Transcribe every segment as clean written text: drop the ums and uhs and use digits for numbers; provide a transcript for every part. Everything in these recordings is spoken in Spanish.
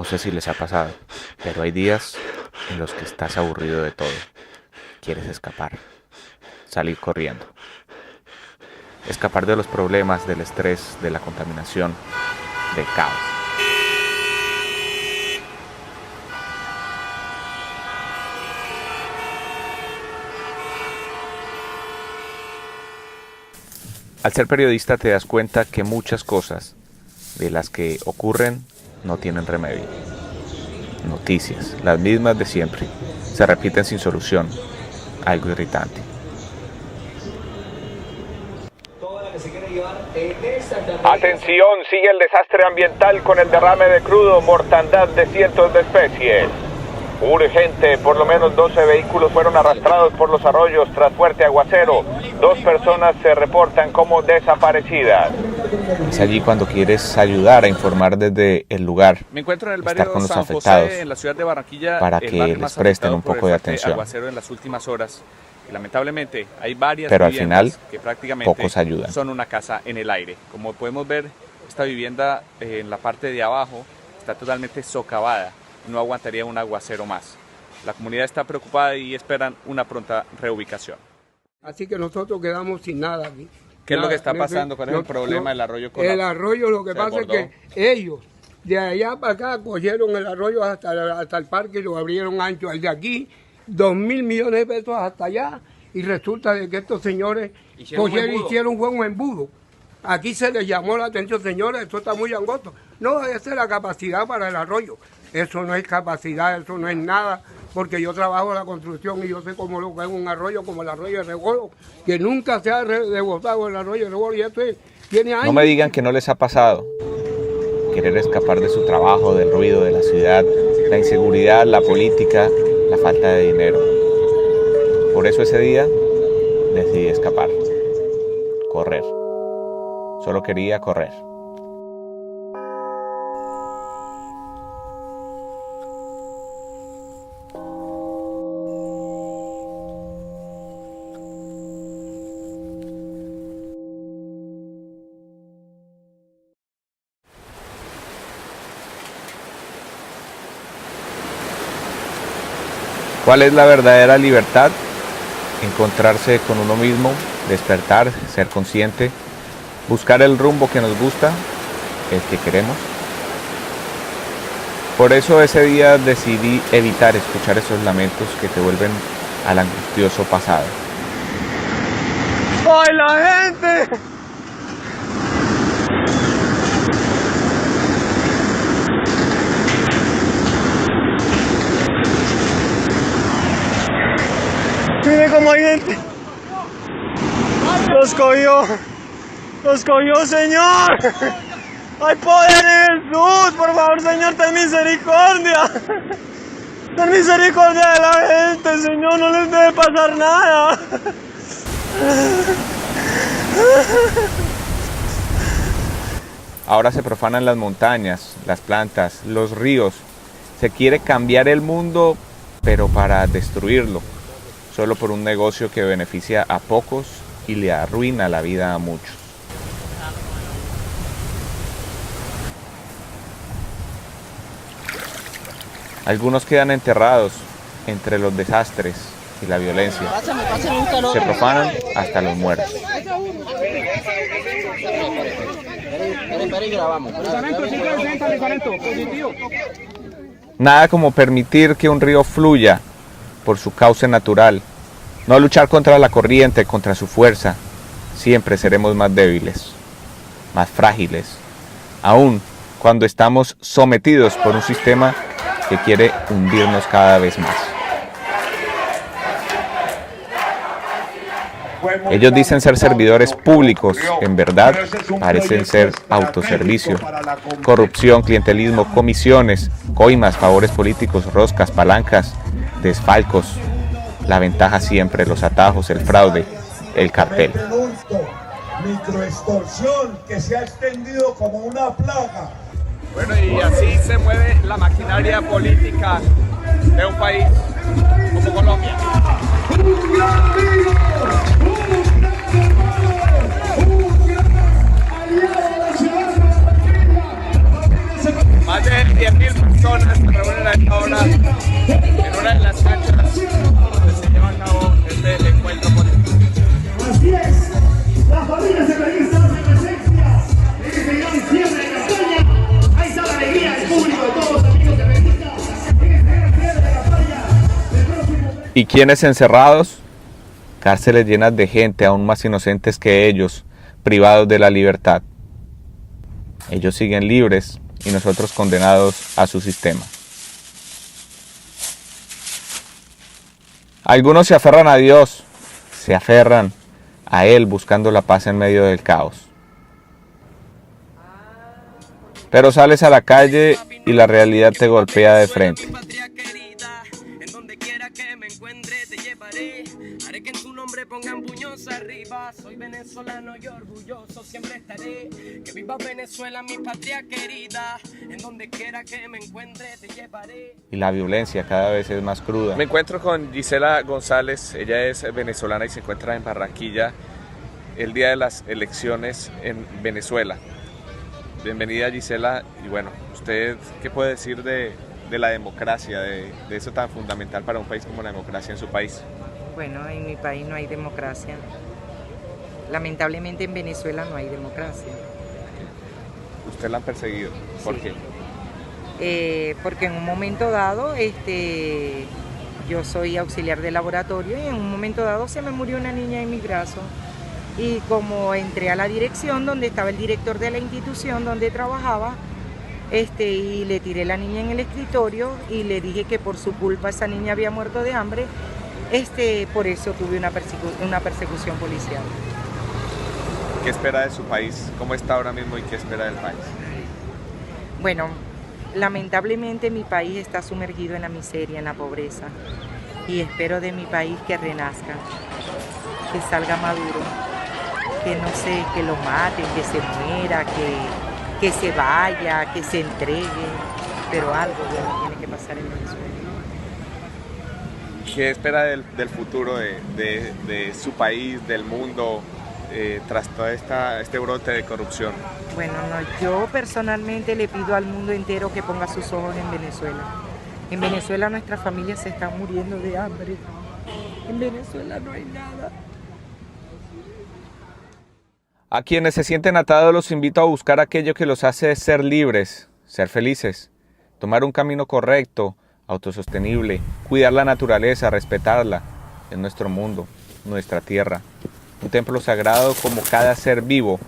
No sé si les ha pasado, pero hay días en los que estás aburrido de todo. Quieres escapar, salir corriendo. Escapar de los problemas, del estrés, de la contaminación, del caos. Al ser periodista te das cuenta que muchas cosas de las que ocurren no tienen remedio. Noticias, las mismas de siempre, se repiten sin solución. Algo irritante. Atención, sigue el desastre ambiental con el derrame de crudo, mortandad de cientos de especies. Urgente, por lo menos 12 vehículos fueron arrastrados por los arroyos tras fuerte aguacero. 2 personas se reportan como desaparecidas. Es allí cuando quieres ayudar a informar desde el lugar. Me encuentro en el barrio estar con los San afectados, José, en la ciudad de Barranquilla, para que les presten un poco de atención. Aguacero en las últimas horas. Y lamentablemente hay varias Pero al viviendas final, que prácticamente pocos ayudan. son una casa en el aire. Como podemos ver, esta vivienda en la parte de abajo está totalmente socavada. No aguantaría un aguacero más. La comunidad está preocupada y esperan una pronta reubicación. Así que nosotros quedamos sin nada aquí. ¿Qué es lo que está pasando? ¿Cuál es el problema del arroyo? El arroyo, lo que pasa es que ellos de allá para acá cogieron el arroyo hasta el parque y lo abrieron ancho. El de aquí, 2.000 millones de pesos hasta allá, y resulta de que estos señores hicieron un embudo. Aquí se les llamó la atención, señores, esto está muy angosto. No, esa es la capacidad para el arroyo. Eso no es capacidad, eso no es nada, porque yo trabajo en la construcción y yo sé cómo lo que es un arroyo, como el arroyo de Rebolo, que nunca se ha desbordado el arroyo de Rebolo, y esto tiene años. No me digan que no les ha pasado. Querer escapar de su trabajo, del ruido de la ciudad, la inseguridad, la política, la falta de dinero. Por eso ese día decidí escapar, correr. Solo quería correr. ¿Cuál es la verdadera libertad? Encontrarse con uno mismo, despertar, ser consciente, buscar el rumbo que nos gusta, el que queremos. Por eso ese día decidí evitar escuchar esos lamentos que te vuelven al angustioso pasado. ¡Ay, la gente! Mire cómo hay gente. Los cogió, Señor. Hay poder en Jesús, por favor, Señor, ten misericordia. Ten misericordia de la gente, Señor, no les debe pasar nada. Ahora se profanan las montañas, las plantas, los ríos. Se quiere cambiar el mundo, pero para destruirlo. Solo por un negocio que beneficia a pocos y le arruina la vida a muchos. Algunos quedan enterrados entre los desastres y la violencia. Se profanan hasta los muertos. Nada como permitir que un río fluya por su cauce natural, no luchar contra la corriente, contra su fuerza. Siempre seremos más débiles, más frágiles, aun cuando estamos sometidos por un sistema que quiere hundirnos cada vez más. Ellos dicen ser servidores públicos, en verdad parecen ser autoservicio. Corrupción, clientelismo, comisiones, coimas, favores políticos, roscas, palancas, desfalcos, la ventaja siempre, los atajos, el fraude, el cartel. Microextorsión que se ha extendido como una plaga. Bueno, y así se mueve la maquinaria política de un país como Colombia. Más de 10.000 personas ¿Quiénes encerrados? Cárceles llenas de gente aún más inocentes que ellos, privados de la libertad. Ellos siguen libres y nosotros condenados a su sistema. Algunos se aferran a Dios, se aferran a Él buscando la paz en medio del caos. Pero sales a la calle y la realidad te golpea de frente. Haré que en tu nombre pongan puños arriba. Soy venezolano y orgulloso siempre estaré. Que viva Venezuela, mi patria querida. En donde quiera que me encuentre te llevaré. Y la violencia cada vez es más cruda. Me encuentro con Gisela González, ella es venezolana y se encuentra en Barranquilla el día de las elecciones en Venezuela. Bienvenida, Gisela, y bueno, ¿usted qué puede decir de la democracia, de eso tan fundamental para un país como la democracia en su país? Bueno, en mi país no hay democracia. Lamentablemente en Venezuela no hay democracia. ¿Usted la han perseguido? ¿Por Sí. qué? Porque en un momento dado, yo soy auxiliar de laboratorio y en un momento dado se me murió una niña en mi brazo. Y como entré a la dirección donde estaba el director de la institución donde trabajaba, y le tiré la niña en el escritorio y le dije que por su culpa esa niña había muerto de hambre, por eso tuve una persecución policial. ¿Qué espera de su país? ¿Cómo está ahora mismo y qué espera del país? Bueno, lamentablemente mi país está sumergido en la miseria, en la pobreza, y espero de mi país que renazca, que salga maduro, que no sé, que lo maten, que se muera, que se vaya, que se entregue, pero algo bueno tiene que pasar en Venezuela. ¿Qué espera del futuro de su país, del mundo, tras todo este brote de corrupción? Bueno, no, yo personalmente le pido al mundo entero que ponga sus ojos en Venezuela. En Venezuela nuestras familias se están muriendo de hambre. En Venezuela no hay nada. A quienes se sienten atados los invito a buscar aquello que los hace ser libres, ser felices, tomar un camino correcto, autosostenible, cuidar la naturaleza, respetarla. Es nuestro mundo, nuestra tierra, un templo sagrado como cada ser vivo,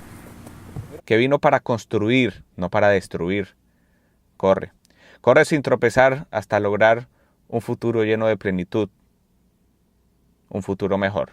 que vino para construir, no para destruir. Corre, corre sin tropezar hasta lograr un futuro lleno de plenitud, un futuro mejor.